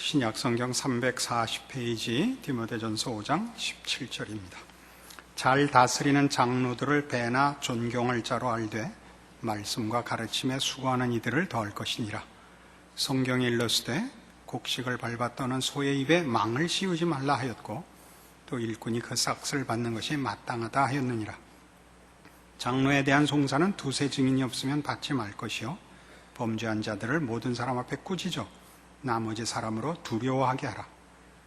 신약성경 340페이지 디모데전서 5장 17절입니다. 잘 다스리는 장로들을 배나 존경할 자로 알되 말씀과 가르침에 수고하는 이들을 더할 것이니라. 성경에 일렀으되 곡식을 밟아 떠는 소의 입에 망을 씌우지 말라 하였고 또 일꾼이 그 삭슬 받는 것이 마땅하다 하였느니라. 장로에 대한 송사는 두세 증인이 없으면 받지 말 것이요 범죄한 자들을 모든 사람 앞에 꾸짖어 나머지 사람으로 두려워하게 하라.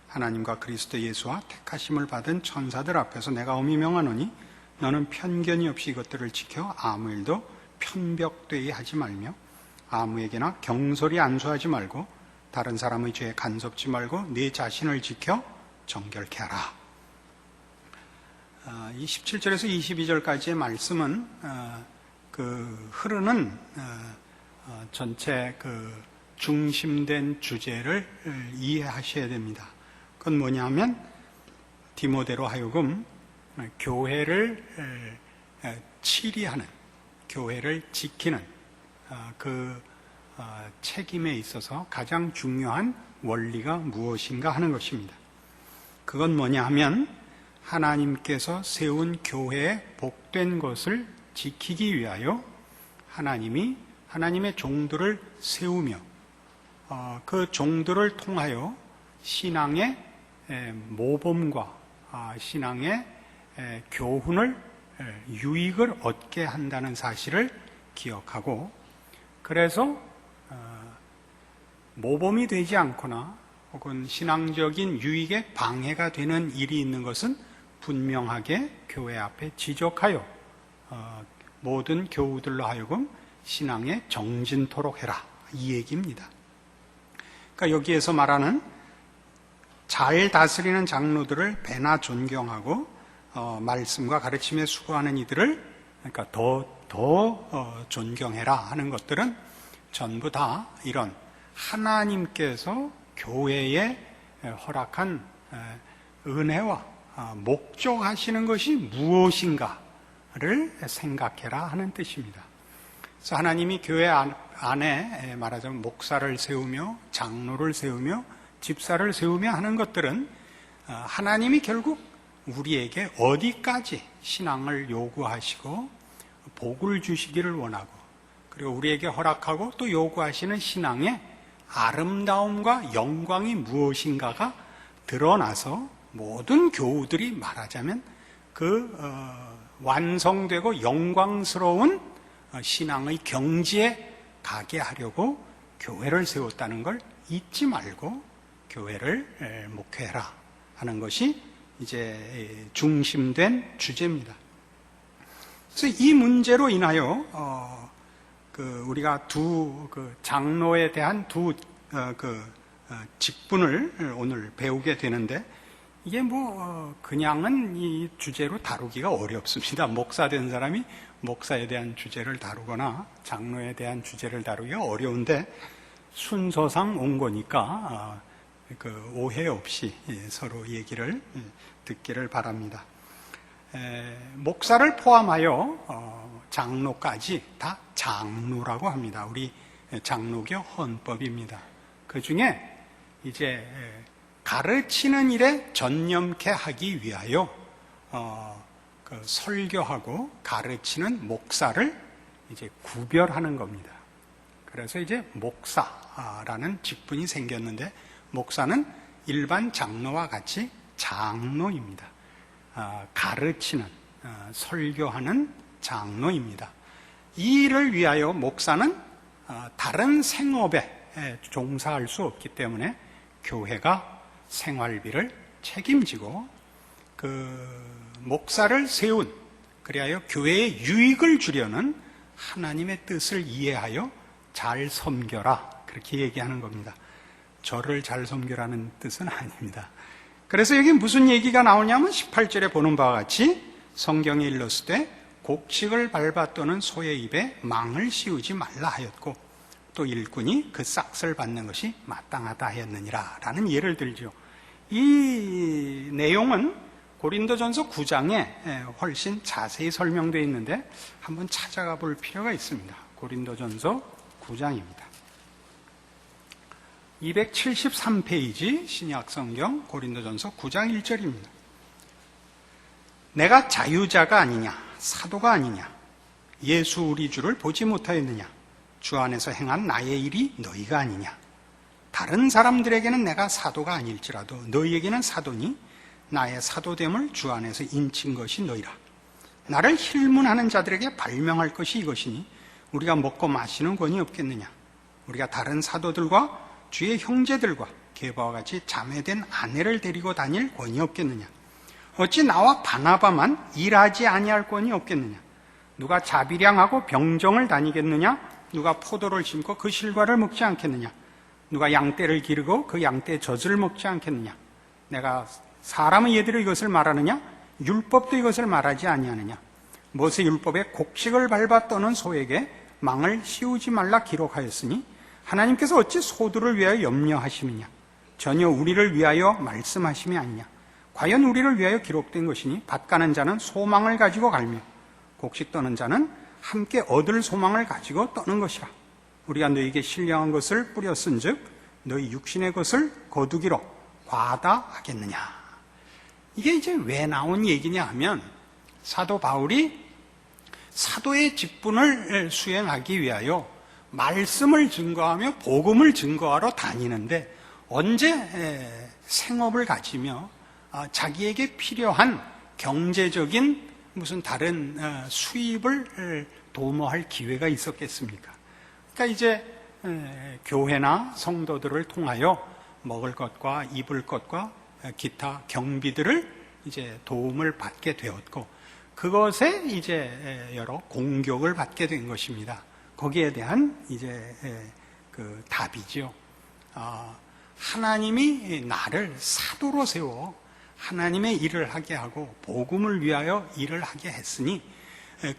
하나님과 그리스도 예수와 택하심을 받은 천사들 앞에서 내가 엄히 명하노니 너는 편견이 없이 이것들을 지켜 아무 일도 편벽되이 하지 말며 아무에게나 경솔히 안수하지 말고 다른 사람의 죄에 간섭지 말고 네 자신을 지켜 정결케 하라. 이 17절에서 22절까지의 말씀은 흐르는 전체 중심된 주제를 이해하셔야 됩니다. 그건 뭐냐면 디모데로 하여금 교회를 치리하는, 교회를 지키는 책임에 있어서 가장 중요한 원리가 무엇인가 하는 것입니다. 그건 뭐냐 하면 하나님께서 세운 교회의 복된 것을 지키기 위하여 하나님이 하나님의 종들을 세우며 그 종들을 통하여 신앙의 모범과 신앙의 교훈을 유익을 얻게 한다는 사실을 기억하고, 그래서 모범이 되지 않거나 혹은 신앙적인 유익에 방해가 되는 일이 있는 것은 분명하게 교회 앞에 지적하여 모든 교우들로 하여금 신앙에 정진토록 해라, 이 얘기입니다. 그러니까 여기에서 말하는 잘 다스리는 장로들을 배나 존경하고 말씀과 가르침에 수고하는 이들을 그러니까 더 존경해라 하는 것들은 전부 다 이런 하나님께서 교회에 허락한 은혜와 목적하시는 것이 무엇인가를 생각해라 하는 뜻입니다. 그래서 하나님이 교회 안에 말하자면 목사를 세우며 장로를 세우며 집사를 세우며 하는 것들은 하나님이 결국 우리에게 어디까지 신앙을 요구하시고 복을 주시기를 원하고, 그리고 우리에게 허락하고 또 요구하시는 신앙의 아름다움과 영광이 무엇인가가 드러나서 모든 교우들이 말하자면 완성되고 영광스러운 신앙의 경지에 가게 하려고 교회를 세웠다는 걸 잊지 말고 교회를 목회해라 하는 것이 이제 중심된 주제입니다. 그래서 이 문제로 인하여 우리가 장로에 대한 직분을 오늘 배우게 되는데, 이게 그냥은 이 주제로 다루기가 어렵습니다. 목사 된 사람이 목사에 대한 주제를 다루거나 장로에 대한 주제를 다루기가 어려운데 순서상 온 거니까 오해 없이 서로 얘기를 듣기를 바랍니다. 목사를 포함하여 장로까지 다 장로라고 합니다. 우리 장로교 헌법입니다. 그 중에 이제 가르치는 일에 전념케 하기 위하여 설교하고 가르치는 목사를 이제 구별하는 겁니다. 그래서 이제 목사라는 직분이 생겼는데, 목사는 일반 장로와 같이 장로입니다. 가르치는, 설교하는 장로입니다. 이 일을 위하여 목사는 다른 생업에 종사할 수 없기 때문에 교회가 생활비를 책임지고 목사를 세운, 그리하여 교회에 유익을 주려는 하나님의 뜻을 이해하여 잘 섬겨라, 그렇게 얘기하는 겁니다. 저를 잘 섬겨라는 뜻은 아닙니다. 그래서 여기 무슨 얘기가 나오냐면 18절에 보는 바와 같이 성경에 일렀으되 곡식을 밟아 떠는 소의 입에 망을 씌우지 말라 하였고 또 일꾼이 그 싹을 받는 것이 마땅하다 하였느니라 라는 예를 들죠. 이 내용은 고린도전서 9장에 훨씬 자세히 설명되어 있는데 한번 찾아가 볼 필요가 있습니다. 고린도전서 9장입니다. 273페이지 신약성경 고린도전서 9장 1절입니다. 내가 자유자가 아니냐, 사도가 아니냐, 예수 우리 주를 보지 못하였느냐, 주 안에서 행한 나의 일이 너희가 아니냐. 다른 사람들에게는 내가 사도가 아닐지라도 너희에게는 사도니 나의 사도됨을 주 안에서 인친 것이 너희라. 나를 힐문하는 자들에게 발명할 것이 이것이니 우리가 먹고 마시는 권이 없겠느냐. 우리가 다른 사도들과 주의 형제들과 게바와 같이 자매된 아내를 데리고 다닐 권이 없겠느냐. 어찌 나와 바나바만 일하지 아니할 권이 없겠느냐. 누가 자비량하고 병정을 다니겠느냐. 누가 포도를 심고 그 실과를 먹지 않겠느냐. 누가 양떼를 기르고 그 양떼의 젖을 먹지 않겠느냐. 내가 사람의 예대로 이것을 말하느냐. 율법도 이것을 말하지 아니하느냐. 모세 율법에 곡식을 밟아 떠는 소에게 망을 씌우지 말라 기록하였으니 하나님께서 어찌 소들을 위하여 염려하시느냐. 전혀 우리를 위하여 말씀하심이 아니냐. 과연 우리를 위하여 기록된 것이니 밭 가는 자는 소망을 가지고 갈며 곡식 떠는 자는 함께 얻을 소망을 가지고 떠는 것이라. 우리가 너희에게 신령한 것을 뿌렸은즉 너희 육신의 것을 거두기로 과다하겠느냐. 이게 이제 왜 나온 얘기냐 하면 사도 바울이 사도의 직분을 수행하기 위하여 말씀을 증거하며 복음을 증거하러 다니는데 언제 생업을 가지며 자기에게 필요한 경제적인 무슨 다른 수입을 도모할 기회가 있었겠습니까? 그러니까 이제 교회나 성도들을 통하여 먹을 것과 입을 것과 기타 경비들을 이제 도움을 받게 되었고 그것에 이제 여러 공격을 받게 된 것입니다. 거기에 대한 이제 그 답이죠. 하나님이 나를 사도로 세워 하나님의 일을 하게 하고 복음을 위하여 일을 하게 했으니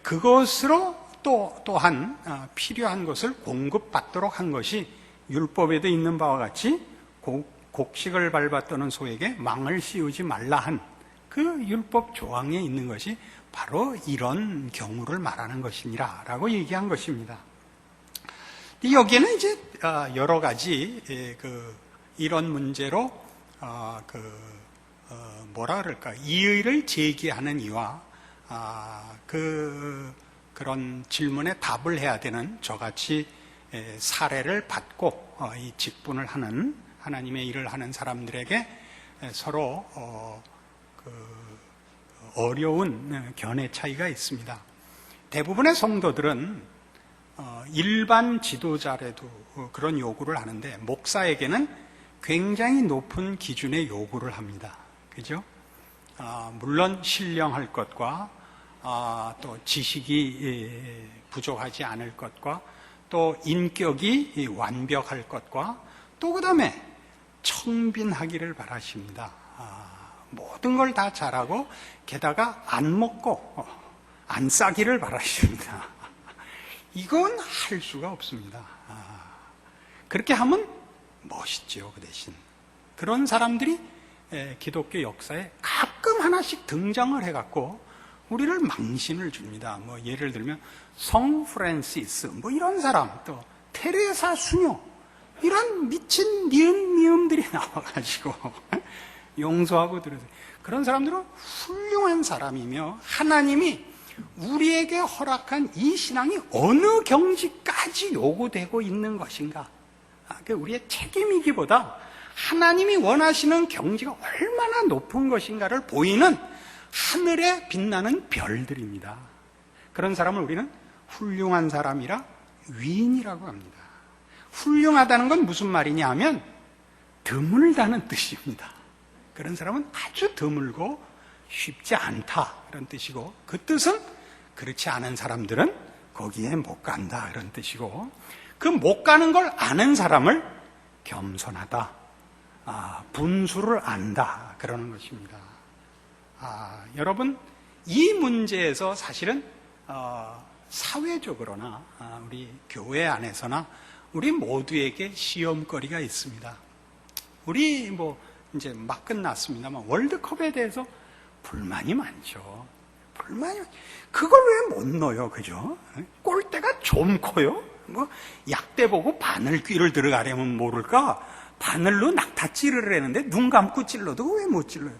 그것으로 또한 필요한 것을 공급받도록 한 것이 율법에도 있는 바와 같이 곡식을 밟아 떠는 소에게 망을 씌우지 말라 한 그 율법 조항에 있는 것이 바로 이런 경우를 말하는 것이니라 라고 얘기한 것입니다. 여기에는 이제 여러 가지 이런 문제로 뭐라 그럴까, 이의를 제기하는 이와 그런 질문에 답을 해야 되는 저같이 사례를 받고 이 직분을 하는 하나님의 일을 하는 사람들에게 서로 어려운 견해 차이가 있습니다. 대부분의 성도들은 일반 지도자라도 그런 요구를 하는데 목사에게는 굉장히 높은 기준의 요구를 합니다. 그죠? 물론 신령할 것과 또 지식이 부족하지 않을 것과 또 인격이 완벽할 것과 또 그 다음에 청빈하기를 바라십니다. 모든 걸 다 잘하고 게다가 안 먹고 안 싸기를 바라십니다. 이건 할 수가 없습니다. 그렇게 하면 멋있죠. 그 대신 그런 사람들이 기독교 역사에 가끔 하나씩 등장을 해갖고 우리를 망신을 줍니다. 뭐 예를 들면 성 프란시스 뭐 이런 사람, 또 테레사 수녀 이런 미친 미음들이 나와가지고 용서하고 들으세요. 그런 사람들은 훌륭한 사람이며 하나님이 우리에게 허락한 이 신앙이 어느 경지까지 요구되고 있는 것인가, 우리의 책임이기보다 하나님이 원하시는 경지가 얼마나 높은 것인가를 보이는 하늘에 빛나는 별들입니다. 그런 사람을 우리는 훌륭한 사람이라 위인이라고 합니다. 훌륭하다는 건 무슨 말이냐 하면 드물다는 뜻입니다. 그런 사람은 아주 드물고 쉽지 않다 그런 뜻이고, 그 뜻은 그렇지 않은 사람들은 거기에 못 간다 그런 뜻이고, 그 못 가는 걸 아는 사람을 겸손하다, 분수를 안다 그러는 것입니다. 여러분, 이 문제에서 사실은 사회적으로나 우리 교회 안에서나 우리 모두에게 시험거리가 있습니다. 우리 이제 막 끝났습니다만 월드컵에 대해서 불만이 많죠. 그걸 왜 못 넣어요, 그죠? 골대가 좀 커요? 약대 보고 바늘귀를 들어가려면 모를까? 바늘로 낙타 찌르려는데 눈 감고 찔러도 왜 못 찔러요?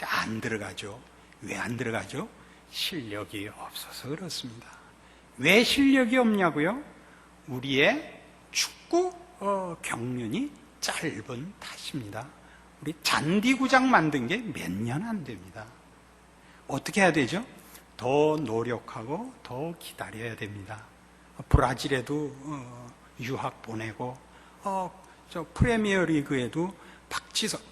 안 들어가죠. 왜 안 들어가죠? 실력이 없어서 그렇습니다. 왜 실력이 없냐고요? 우리의 축구 경륜이 짧은 탓입니다. 우리 잔디구장 만든 게 몇 년 안 됩니다. 어떻게 해야 되죠? 더 노력하고 더 기다려야 됩니다. 브라질에도 유학 보내고 저 프리미어 리그에도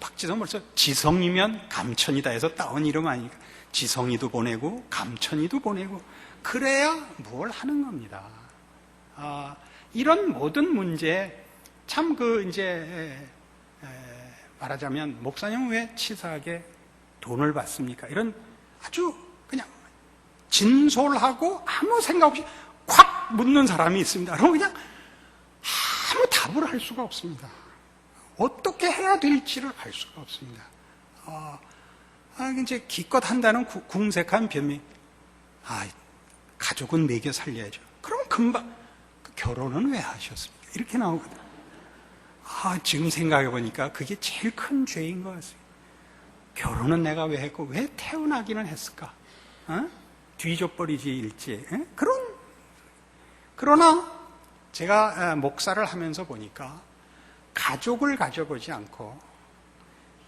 박지성 벌써 지성이면 감천이다 해서 따온 이름 아니니까 지성이도 보내고 감천이도 보내고 그래야 뭘 하는 겁니다. 이런 모든 문제 참 말하자면 목사님 왜 치사하게 돈을 받습니까? 이런 아주 그냥 진솔하고 아무 생각 없이 콱 묻는 사람이 있습니다. 그럼 그냥 아무 답을 할 수가 없습니다. 어떻게 해야 될지를 알 수가 없습니다. 이제 기껏 한다는 궁색한 변명. 가족은 먹여 살려야죠. 그럼 금방 결혼은 왜 하셨습니까? 이렇게 나오거든요. 지금 생각해 보니까 그게 제일 큰 죄인 것 같습니다. 결혼은 내가 왜 했고 왜 태어나기는 했을까? 뒤져버리지 일찍. 그러나 제가 목사를 하면서 보니까 가족을 가져보지 않고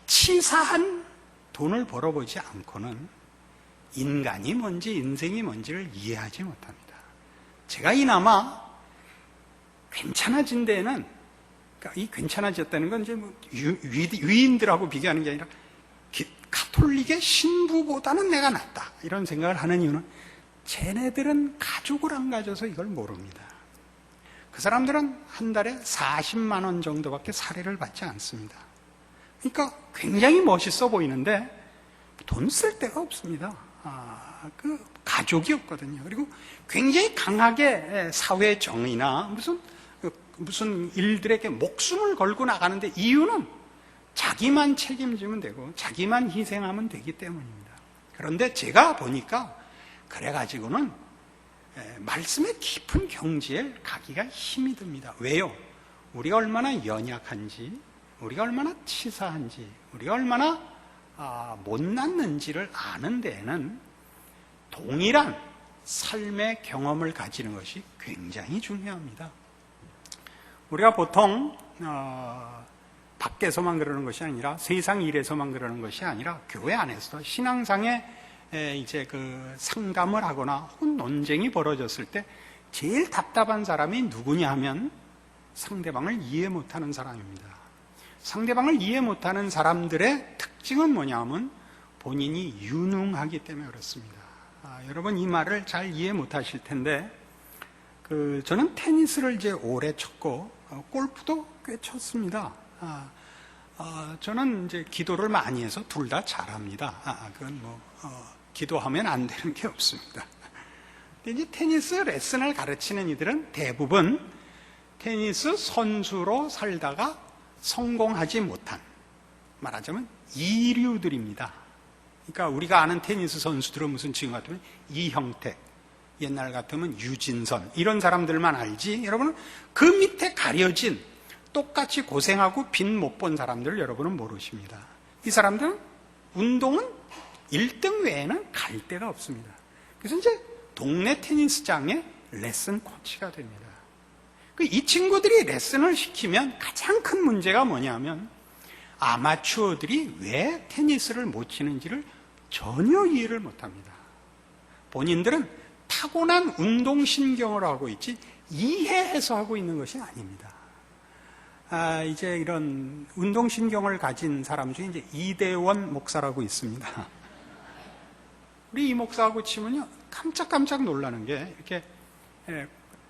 치사한 돈을 벌어보지 않고는 인간이 뭔지 인생이 뭔지를 이해하지 못합니다. 제가 이나마 괜찮아진 데에는 이 괜찮아졌다는 건 이제 위인들하고 비교하는 게 아니라 가톨릭의 신부보다는 내가 낫다 이런 생각을 하는 이유는 쟤네들은 가족을 안 가져서 이걸 모릅니다. 그 사람들은 한 달에 40만 원 정도밖에 사례를 받지 않습니다. 그러니까 굉장히 멋있어 보이는데 돈 쓸 데가 없습니다. 그 가족이 없거든요. 그리고 굉장히 강하게 사회 정의나 무슨 일들에게 목숨을 걸고 나가는데 이유는 자기만 책임지면 되고 자기만 희생하면 되기 때문입니다. 그런데 제가 보니까 그래가지고는 말씀의 깊은 경지에 가기가 힘이 듭니다. 왜요? 우리가 얼마나 연약한지, 우리가 얼마나 치사한지, 우리가 얼마나 못났는지를 아는 데에는 동일한 삶의 경험을 가지는 것이 굉장히 중요합니다. 우리가 보통 밖에서만 그러는 것이 아니라 세상 일에서만 그러는 것이 아니라 교회 안에서 신앙상에 이제 그 상담을 하거나 혹은 논쟁이 벌어졌을 때 제일 답답한 사람이 누구냐 하면 상대방을 이해 못하는 사람입니다. 상대방을 이해 못하는 사람들의 특징은 뭐냐 하면 본인이 유능하기 때문에 그렇습니다. 여러분 이 말을 잘 이해 못하실 텐데 저는 테니스를 이제 오래 쳤고 골프도 꽤 쳤습니다. 저는 이제 기도를 많이 해서 둘 다 잘합니다. 그건 기도하면 안 되는 게 없습니다. 근데 이제 테니스 레슨을 가르치는 이들은 대부분 테니스 선수로 살다가 성공하지 못한, 말하자면 이류들입니다. 그러니까 우리가 아는 테니스 선수들은 무슨 지금 같으면 이형택, 옛날 같으면 유진선 이런 사람들만 알지, 여러분은 그 밑에 가려진 똑같이 고생하고 빚 못 본 사람들을 여러분은 모르십니다. 이 사람들은 운동은 1등 외에는 갈 데가 없습니다. 그래서 이제 동네 테니스장에 레슨 코치가 됩니다. 이 친구들이 레슨을 시키면 가장 큰 문제가 뭐냐면 아마추어들이 왜 테니스를 못 치는지를 전혀 이해를 못합니다. 본인들은 타고난 운동신경을 하고 있지 이해해서 하고 있는 것이 아닙니다. 이제 이런 운동신경을 가진 사람 중에 이제 이대원 목사라고 있습니다. 우리 이 목사하고 치면요, 깜짝깜짝 놀라는 게, 이렇게,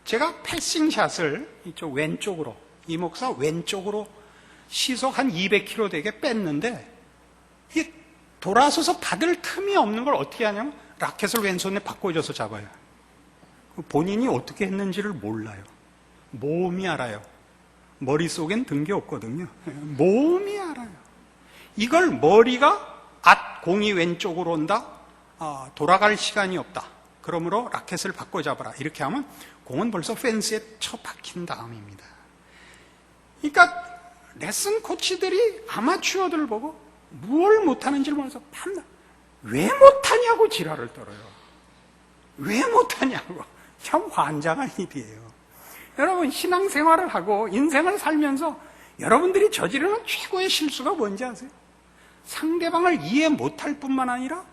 제가 패싱샷을 이쪽 왼쪽으로, 이 목사 왼쪽으로 시속 한 200km 되게 뺐는데, 이게 돌아서서 받을 틈이 없는 걸 어떻게 하냐면, 라켓을 왼손에 바꿔줘서 잡아요. 본인이 어떻게 했는지를 몰라요. 몸이 알아요. 머릿속엔 든 게 없거든요. 몸이 알아요. 이걸 머리가 공이 왼쪽으로 온다? 돌아갈 시간이 없다. 그러므로 라켓을 바꿔 잡아라. 이렇게 하면 공은 벌써 펜스에 쳐박힌 다음입니다. 그러니까 레슨 코치들이 아마추어들 보고 뭘 못하는지를 몰라서 밤낮 왜 못하냐고 지랄을 떨어요. 왜 못하냐고. 참 환장한 일이에요. 여러분, 신앙생활을 하고 인생을 살면서 여러분들이 저지르는 최고의 실수가 뭔지 아세요? 상대방을 이해 못할 뿐만 아니라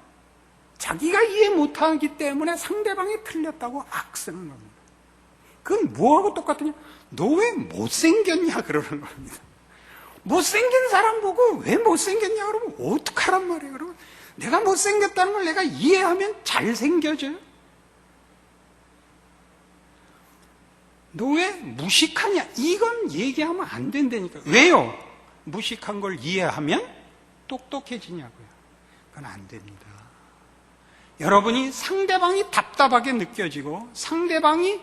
자기가 이해 못하기 때문에 상대방이 틀렸다고 악쓰는 겁니다. 그건 뭐하고 똑같으냐? 너 왜 못생겼냐 그러는 겁니다. 못생긴 사람 보고 왜 못생겼냐 그러면 어떡하란 말이에요. 그러면 내가 못생겼다는 걸 내가 이해하면 잘생겨져요. 너 왜 무식하냐? 이건 얘기하면 안 된다니까. 왜요? 무식한 걸 이해하면 똑똑해지냐고요. 그건 안 됩니다. 여러분이 상대방이 답답하게 느껴지고 상대방이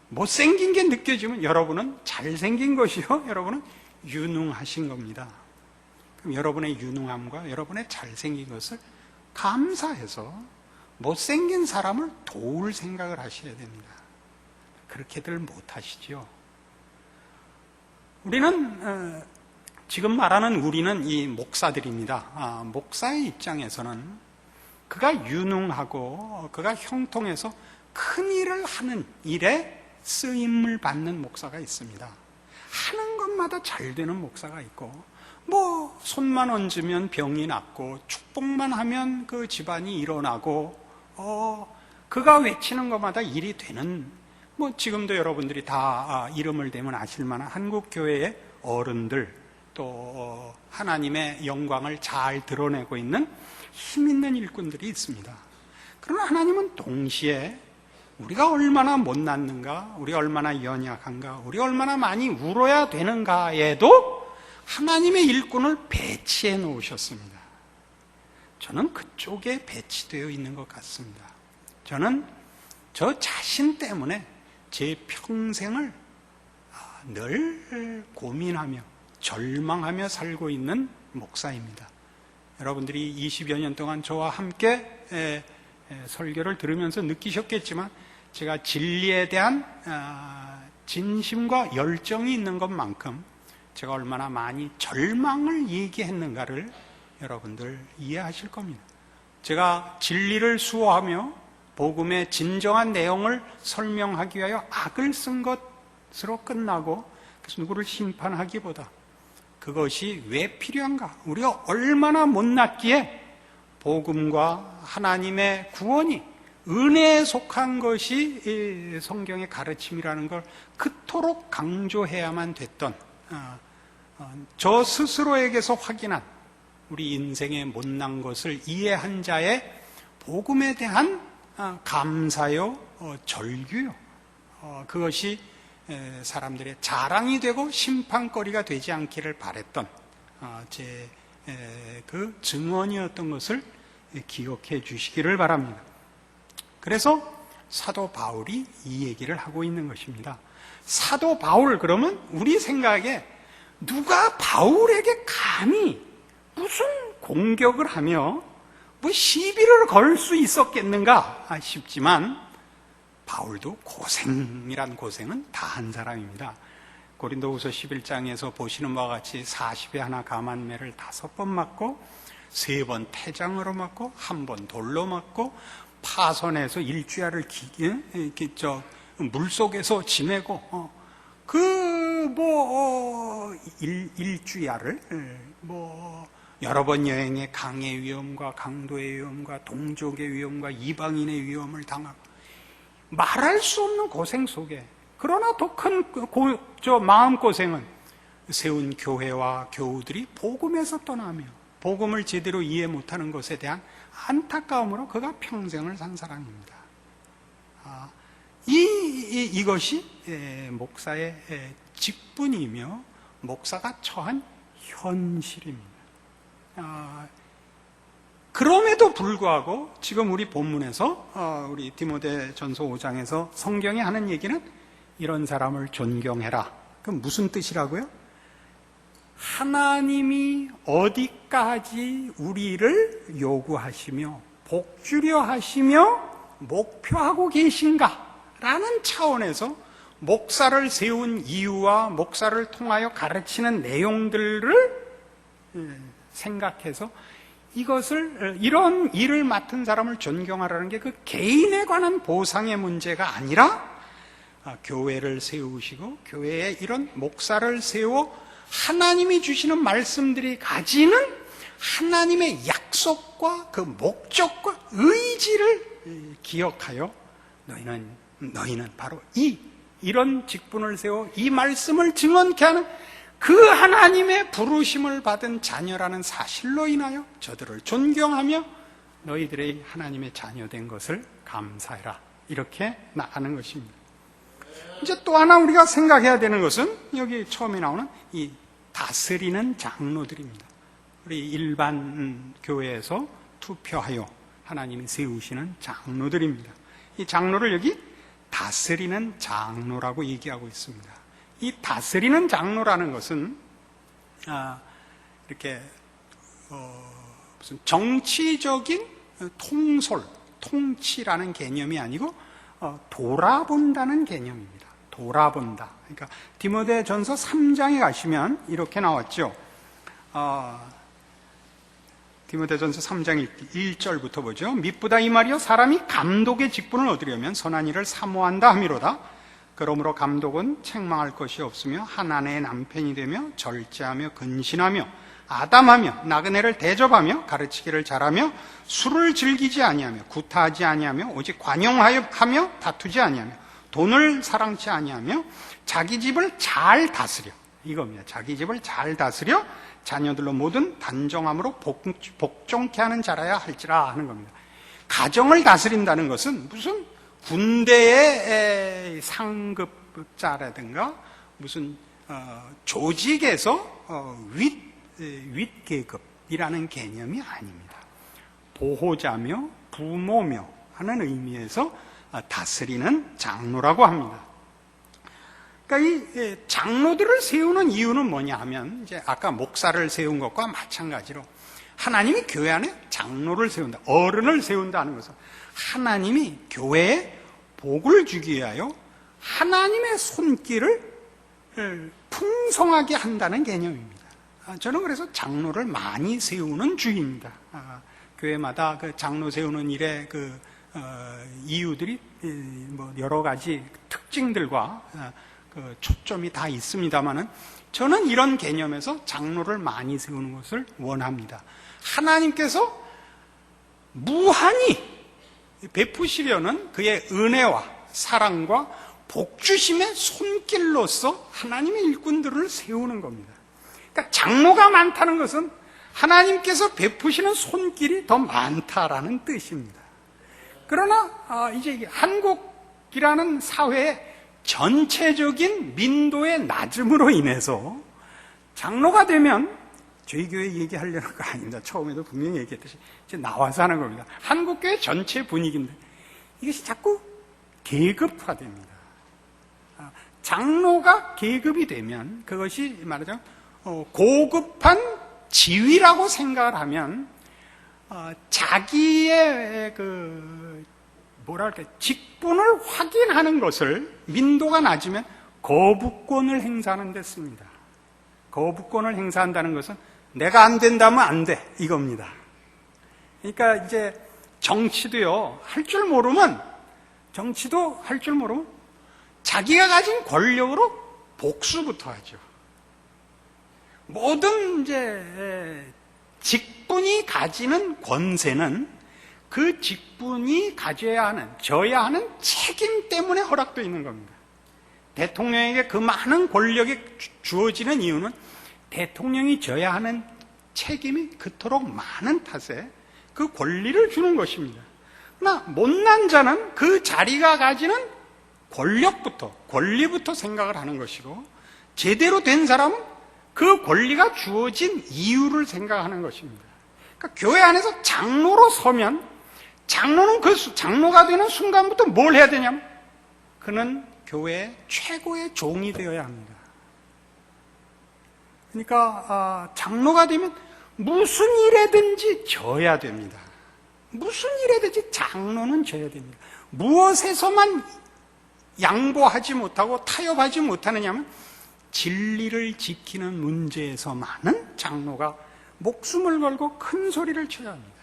못생긴 게 느껴지면 여러분은 잘생긴 것이요, 여러분은 유능하신 겁니다. 그럼 여러분의 유능함과 여러분의 잘생긴 것을 감사해서 못생긴 사람을 도울 생각을 하셔야 됩니다. 그렇게들 못하시죠. 우리는 지금 말하는 우리는 이 목사들입니다. 목사의 입장에서는 그가 유능하고 그가 형통해서 큰 일을 하는 일에 쓰임을 받는 목사가 있습니다. 하는 것마다 잘 되는 목사가 있고, 뭐 손만 얹으면 병이 낫고 축복만 하면 그 집안이 일어나고, 그가 외치는 것마다 일이 되는, 뭐 지금도 여러분들이 다 이름을 대면 아실 만한 한국 교회의 어른들, 또 하나님의 영광을 잘 드러내고 있는 힘 있는 일꾼들이 있습니다. 그러나 하나님은 동시에 우리가 얼마나 못났는가, 우리가 얼마나 연약한가, 우리가 얼마나 많이 울어야 되는가에도 하나님의 일꾼을 배치해 놓으셨습니다. 저는 그쪽에 배치되어 있는 것 같습니다. 저는 저 자신 때문에 제 평생을 늘 고민하며 절망하며 살고 있는 목사입니다. 여러분들이 20여 년 동안 저와 함께 설교를 들으면서 느끼셨겠지만 제가 진리에 대한 진심과 열정이 있는 것만큼 제가 얼마나 많이 절망을 얘기했는가를 여러분들 이해하실 겁니다. 제가 진리를 수호하며 복음의 진정한 내용을 설명하기 위하여 악을 쓴 것으로 끝나고 그래서 누구를 심판하기보다 그것이 왜 필요한가? 우리가 얼마나 못났기에 복음과 하나님의 구원이 은혜에 속한 것이 성경의 가르침이라는 걸 그토록 강조해야만 됐던 저 스스로에게서 확인한 우리 인생의 못난 것을 이해한 자의 복음에 대한 감사요, 절규요. 그것이 사람들의 자랑이 되고 심판거리가 되지 않기를 바랬던 제 그 증언이었던 것을 기억해 주시기를 바랍니다. 그래서 사도 바울이 이 얘기를 하고 있는 것입니다. 사도 바울 그러면 우리 생각에 누가 바울에게 감히 무슨 공격을 하며 뭐 시비를 걸 수 있었겠는가 싶지만 바울도 고생이란 고생은 다 한 사람입니다. 고린도후서 11장에서 보시는 바와 같이 40에 하나 감한매를 5번 맞고 3번 태장으로 맞고 1번 돌로 맞고 파선에서 일주야를 물속에서 지내고 일주야를 여러 번 여행에 강의 위험과 강도의 위험과 동족의 위험과 이방인의 위험을 당하고 말할 수 없는 고생 속에 그러나 더 큰 마음고생은 세운 교회와 교우들이 복음에서 떠나며 복음을 제대로 이해 못하는 것에 대한 안타까움으로 그가 평생을 산 사람입니다. 이것이 목사의 직분이며 목사가 처한 현실입니다. 그럼에도 불구하고 지금 우리 본문에서 우리 디모데전서 5장에서 성경이 하는 얘기는 이런 사람을 존경해라. 그럼 무슨 뜻이라고요? 하나님이 어디까지 우리를 요구하시며 복주려 하시며 목표하고 계신가? 라는 차원에서 목사를 세운 이유와 목사를 통하여 가르치는 내용들을 생각해서 이것을, 이런 일을 맡은 사람을 존경하라는 게 그 개인에 관한 보상의 문제가 아니라 교회를 세우시고 교회에 이런 목사를 세워 하나님이 주시는 말씀들이 가지는 하나님의 약속과 그 목적과 의지를 기억하여 너희는 바로 이런 직분을 세워 이 말씀을 증언케 하는 그 하나님의 부르심을 받은 자녀라는 사실로 인하여 저들을 존경하며 너희들의 하나님의 자녀된 것을 감사해라. 이렇게 나가는 것입니다. 이제 또 하나 우리가 생각해야 되는 것은 여기 처음에 나오는 이 다스리는 장로들입니다. 우리 일반 교회에서 투표하여 하나님이 세우시는 장로들입니다. 이 장로를 여기 다스리는 장로라고 얘기하고 있습니다. 이 다스리는 장로라는 것은 이렇게 무슨 정치적인 통치라는 개념이 아니고 돌아본다는 개념입니다. 돌아본다. 그러니까 디모데전서 3장에 가시면 이렇게 나왔죠. 디모데전서 3장 1절부터 보죠. 미쁘다 이 말이요 사람이 감독의 직분을 얻으려면 선한 일을 사모한다 함이로다. 그러므로 감독은 책망할 것이 없으며 한 아내의 남편이 되며 절제하며 근신하며 아담하며 나그네를 대접하며 가르치기를 잘하며 술을 즐기지 아니하며 구타하지 아니하며 오직 관용하며 다투지 아니하며 돈을 사랑치 아니하며 자기 집을 잘 다스려, 이겁니다. 자기 집을 잘 다스려 자녀들로 모든 단정함으로 복종케 하는 자라야 할지라 하는 겁니다. 가정을 다스린다는 것은 무슨 군대의 상급자라든가 무슨 조직에서 윗계급이라는 개념이 아닙니다. 보호자며 부모며 하는 의미에서 다스리는 장로라고 합니다. 그러니까 이 장로들을 세우는 이유는 뭐냐 하면 이제 아까 목사를 세운 것과 마찬가지로 하나님이 교회 안에 장로를 세운다, 어른을 세운다는 것은 하나님이 교회에 복을 주기 위하여 하나님의 손길을 풍성하게 한다는 개념입니다. 저는 그래서 장로를 많이 세우는 주의입니다. 교회마다 그 장로 세우는 일에 이유들이 뭐 여러 가지 특징들과 초점이 다 있습니다만은 저는 이런 개념에서 장로를 많이 세우는 것을 원합니다. 하나님께서 무한히 베푸시려는 그의 은혜와 사랑과 복주심의 손길로서 하나님의 일꾼들을 세우는 겁니다. 그러니까 장로가 많다는 것은 하나님께서 베푸시는 손길이 더 많다라는 뜻입니다. 그러나 이제 한국이라는 사회의 전체적인 민도의 낮음으로 인해서 장로가 되면 저희 교회 얘기하려는 거 아닙니다. 처음에도 분명히 얘기했듯이 이제 나와서 하는 겁니다. 한국교회 전체 분위기인데 이것이 자꾸 계급화됩니다. 장로가 계급이 되면 그것이 말하자면 고급한 지위라고 생각을 하면 자기의 직분을 확인하는 것을 민도가 낮으면 거부권을 행사하는 데 씁니다. 거부권을 행사한다는 것은 내가 안 된다면 안 돼, 이겁니다. 그러니까 이제 정치도 할 줄 모르면 자기가 가진 권력으로 복수부터 하죠. 모든 이제 직분이 가지는 권세는 그 직분이 져야 하는 책임 때문에 허락되어 있는 겁니다. 대통령에게 그 많은 권력이 주어지는 이유는 대통령이 져야 하는 책임이 그토록 많은 탓에 그 권리를 주는 것입니다. 그러나 못난 자는 그 자리가 가지는 권리부터 생각을 하는 것이고, 제대로 된 사람은 그 권리가 주어진 이유를 생각하는 것입니다. 그러니까 교회 안에서 장로로 서면 장로는 장로가 되는 순간부터 뭘 해야 되냐면 그는 교회의 최고의 종이 되어야 합니다. 그러니까 장로가 되면 무슨 일에든지 져야 됩니다. 무슨 일에든지 장로는 져야 됩니다. 무엇에서만 양보하지 못하고 타협하지 못하느냐면 진리를 지키는 문제에서만은 장로가 목숨을 걸고 큰 소리를 쳐야 합니다.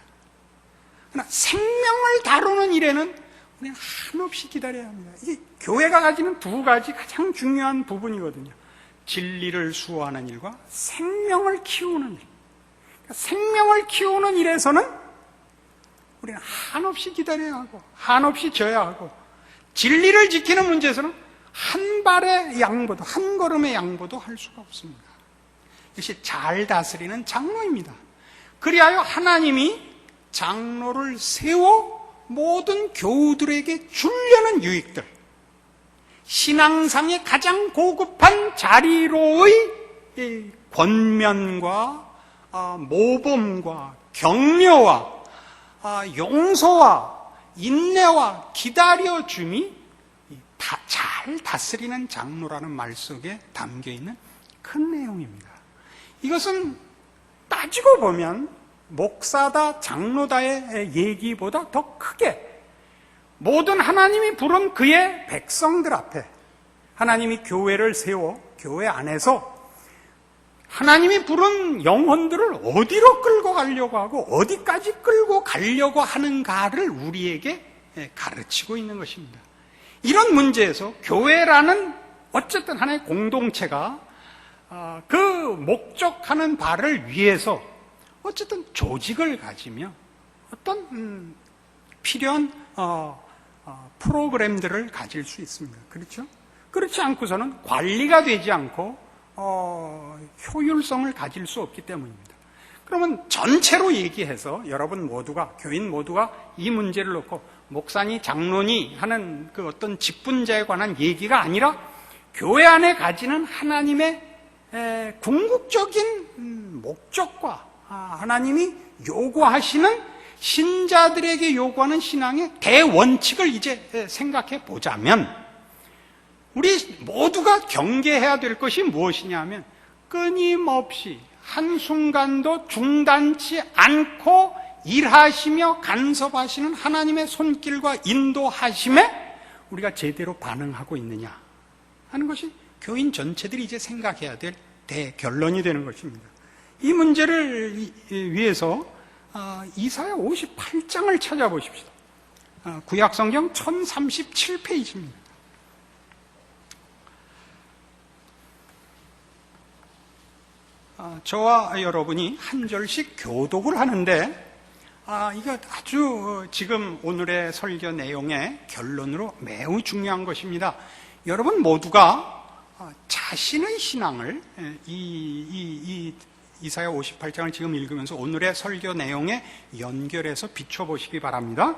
그러나 생명을 다루는 일에는 우리는 한없이 기다려야 합니다. 이게 교회가 가지는 두 가지 가장 중요한 부분이거든요. 진리를 수호하는 일과 생명을 키우는 일. 그러니까 생명을 키우는 일에서는 우리는 한없이 기다려야 하고 한없이 져야 하고, 진리를 지키는 문제에서는 한 발의 양보도, 한 걸음의 양보도 할 수가 없습니다. 이것이 잘 다스리는 장로입니다. 그리하여 하나님이 장로를 세워 모든 교우들에게 주려는 유익들, 신앙상의 가장 고급한 자리로의 권면과 모범과 격려와 용서와 인내와 기다려줌이 잘 다스리는 장로라는 말 속에 담겨있는 큰 내용입니다. 이것은 따지고 보면 목사다 장로다의 얘기보다 더 크게 모든 하나님이 부른 그의 백성들 앞에 하나님이 교회를 세워 교회 안에서 하나님이 부른 영혼들을 어디로 끌고 가려고 하고 어디까지 끌고 가려고 하는가를 우리에게 가르치고 있는 것입니다. 이런 문제에서 교회라는 어쨌든 하나의 공동체가 그 목적하는 바를 위해서 어쨌든 조직을 가지며 어떤 필요한 프로그램들을 가질 수 있습니다. 그렇죠? 그렇지 않고서는 관리가 되지 않고 효율성을 가질 수 없기 때문입니다. 그러면 전체로 얘기해서 여러분 모두가, 교인 모두가 이 문제를 놓고 목사니 장로니 하는 그 어떤 직분자에 관한 얘기가 아니라 교회 안에 가지는 하나님의 궁극적인 목적과 하나님이 요구하시는 신자들에게 요구하는 신앙의 대원칙을 이제 생각해 보자면, 우리 모두가 경계해야 될 것이 무엇이냐면 끊임없이 한순간도 중단치 않고 일하시며 간섭하시는 하나님의 손길과 인도하심에 우리가 제대로 반응하고 있느냐 하는 것이 교인 전체들이 이제 생각해야 될 대결론이 되는 것입니다. 이 문제를 위해서 이사야 58장을 찾아보십시다. 구약성경 1037페이지입니다. 저와 여러분이 한 절씩 교독을 하는데 이거 아주 지금 오늘의 설교 내용의 결론으로 매우 중요한 것입니다. 여러분 모두가 자신의 신앙을 이사야 58장을 지금 읽으면서 오늘의 설교 내용에 연결해서 비춰보시기 바랍니다.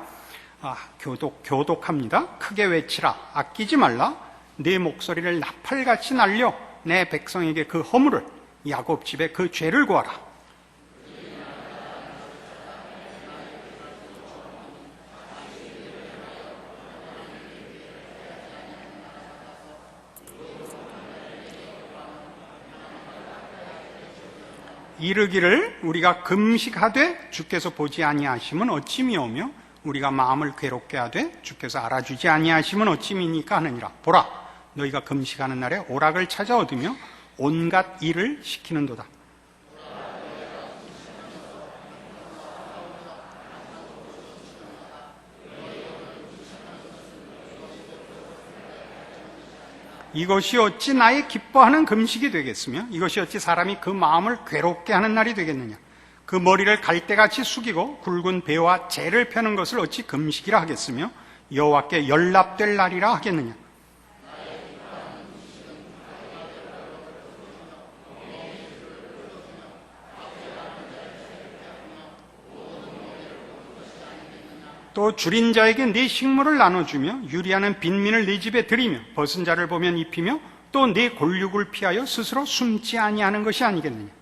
교독합니다. 크게 외치라. 아끼지 말라. 내 목소리를 나팔같이 날려 내 백성에게 그 허물을, 야곱 집에 그 죄를 구하라. 이르기를 우리가 금식하되 주께서 보지 아니하심은 어찌 미오며 우리가 마음을 괴롭게 하되 주께서 알아주지 아니하심은 어찌 미니까 하느니라. 보라, 너희가 금식하는 날에 오락을 찾아 얻으며 온갖 일을 시키는도다. 이것이 어찌 나의 기뻐하는 금식이 되겠으며 이것이 어찌 사람이 그 마음을 괴롭게 하는 날이 되겠느냐. 그 머리를 갈대같이 숙이고 굵은 배와 재를 펴는 것을 어찌 금식이라 하겠으며 여호와께 연락될 날이라 하겠느냐. 또 줄인 자에게 네 식물을 나눠주며 유리하는 빈민을 네 집에 들이며 벗은 자를 보면 입히며 또 네 골육을 피하여 스스로 숨지 아니하는 것이 아니겠느냐.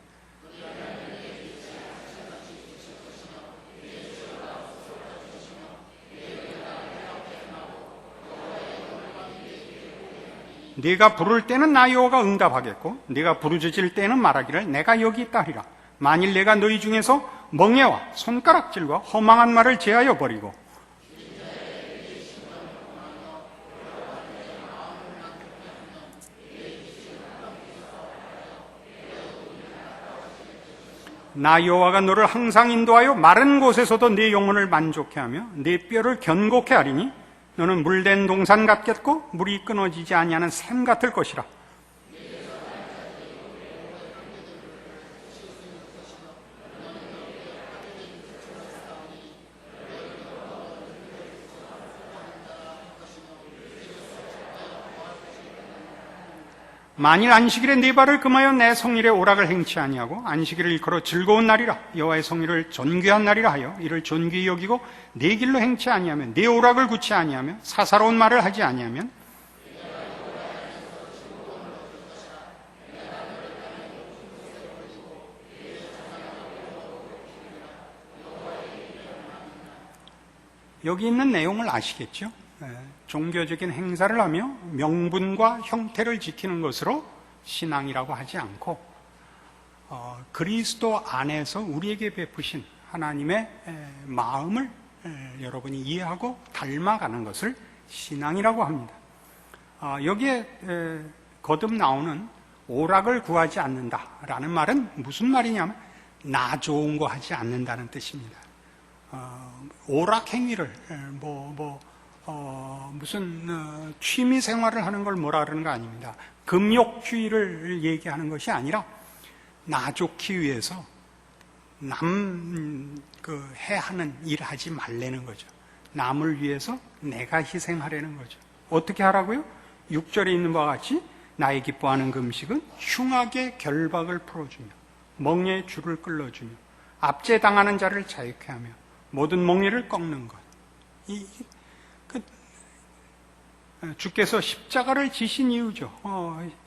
네가 부를 때는 나 여호와가 응답하겠고 네가 부르짖을 때는 말하기를 내가 여기 있다 하리라. 만일 내가 너희 중에서 멍에와 손가락질과 허망한 말을 제하여 버리고 나 여호와가 너를 항상 인도하여 마른 곳에서도 네 영혼을 만족해 하며 네 뼈를 견고케 하리니 너는 물된 동산 같겠고 물이 끊어지지 아니하는 샘 같을 것이라. 만일 안식일에 네 발을 금하여 내 성일에 오락을 행치 아니하고 안식일을 일컬어 즐거운 날이라 여호와의 성일을 존귀한 날이라 하여 이를 존귀히 여기고 네 길로 행치 아니하면 네 오락을 굳지 아니하면 사사로운 말을 하지 아니하면 여기 있는 내용을 아시겠죠? 종교적인 행사를 하며 명분과 형태를 지키는 것으로 신앙이라고 하지 않고 그리스도 안에서 우리에게 베푸신 하나님의 마음을 여러분이 이해하고 닮아가는 것을 신앙이라고 합니다. 여기에 거듭 나오는 오락을 구하지 않는다라는 말은 무슨 말이냐면 나 좋은 거 하지 않는다는 뜻입니다. 오락 행위를 무슨 취미 생활을 하는 걸 뭐라 그러는 거 아닙니다. 금욕주의를 얘기하는 것이 아니라 나 좋기 위해서 남 해하는 일 하지 말라는 거죠. 남을 위해서 내가 희생하려는 거죠. 어떻게 하라고요? 6절에 있는 바와 같이 나의 기뻐하는 그 음식은 흉악의 결박을 풀어주며 멍에의 줄을 끌어주며 압제당하는 자를 자유케 하며 모든 멍에를 꺾는 것. 주께서 십자가를 지신 이유죠.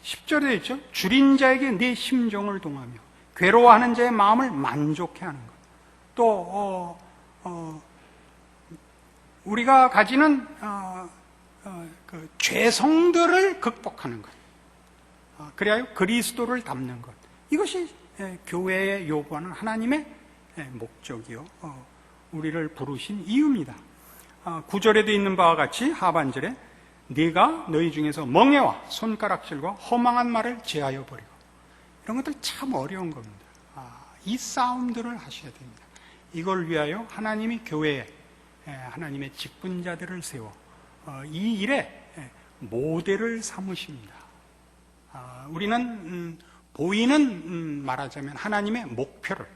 10절에 있죠. 줄인 자에게 네 심정을 동하며 괴로워하는 자의 마음을 만족해 하는 것. 또 우리가 가지는 그 죄성들을 극복하는 것. 그래야 그리스도를 닮는 것. 이것이 교회에 요구하는 하나님의 목적이요. 우리를 부르신 이유입니다. 9절에도 있는 바와 같이 하반절에 네가 너희 중에서 멍에와 손가락질과 허망한 말을 제하여 버리고 이런 것들 참 어려운 겁니다. 이 싸움들을 하셔야 됩니다. 이걸 위하여 하나님이 교회에 하나님의 직분자들을 세워 이 일에 모델을 삼으십니다. 우리는 보이는 말하자면 하나님의 목표를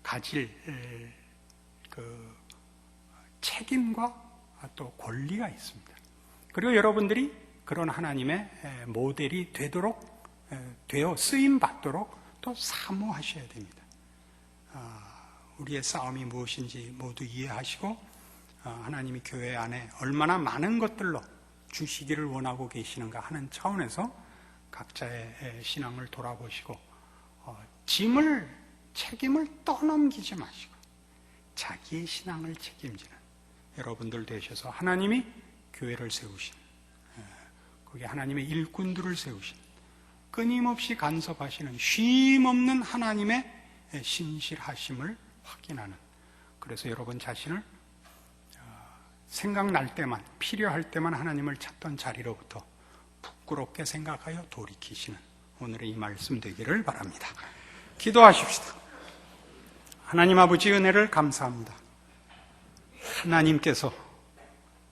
가질 그 책임과 또 권리가 있습니다. 그리고 여러분들이 그런 하나님의 모델이 되어 쓰임 받도록 또 사모하셔야 됩니다. 우리의 싸움이 무엇인지 모두 이해하시고 하나님이 교회 안에 얼마나 많은 것들로 주시기를 원하고 계시는가 하는 차원에서 각자의 신앙을 돌아보시고 책임을 떠넘기지 마시고 자기의 신앙을 책임지는 여러분들 되셔서 하나님이 교회를 세우신, 거기에 하나님의 일꾼들을 세우신, 끊임없이 간섭하시는 쉼없는 하나님의 신실하심을 확인하는, 그래서 여러분 자신을 생각날 때만, 필요할 때만 하나님을 찾던 자리로부터 부끄럽게 생각하여 돌이키시는 오늘의 이 말씀 되기를 바랍니다. 기도하십시다. 하나님 아버지 은혜를 감사합니다. 하나님께서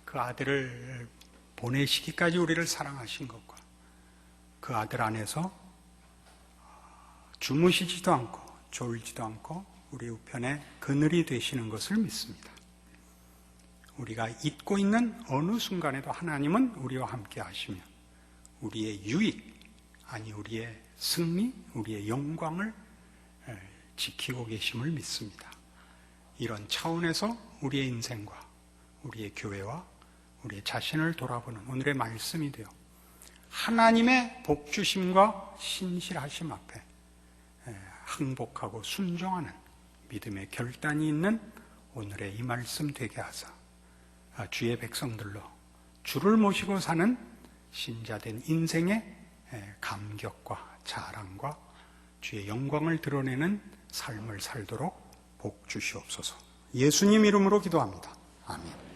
그 아들을 보내시기까지 우리를 사랑하신 것과 그 아들 안에서 주무시지도 않고 졸지도 않고 우리 우편에 그늘이 되시는 것을 믿습니다. 우리가 잊고 있는 어느 순간에도 하나님은 우리와 함께 하시며 우리의 유익, 아니 우리의 승리, 우리의 영광을 지키고 계심을 믿습니다. 이런 차원에서 우리의 인생과 우리의 교회와 우리의 자신을 돌아보는 오늘의 말씀이 되어 하나님의 복주심과 신실하심 앞에 항복하고 순종하는 믿음의 결단이 있는 오늘의 이 말씀 되게 하사 주의 백성들로 주를 모시고 사는 신자된 인생의 감격과 자랑과 주의 영광을 드러내는 삶을 살도록 복 주시옵소서. 예수님 이름으로 기도합니다. 아멘.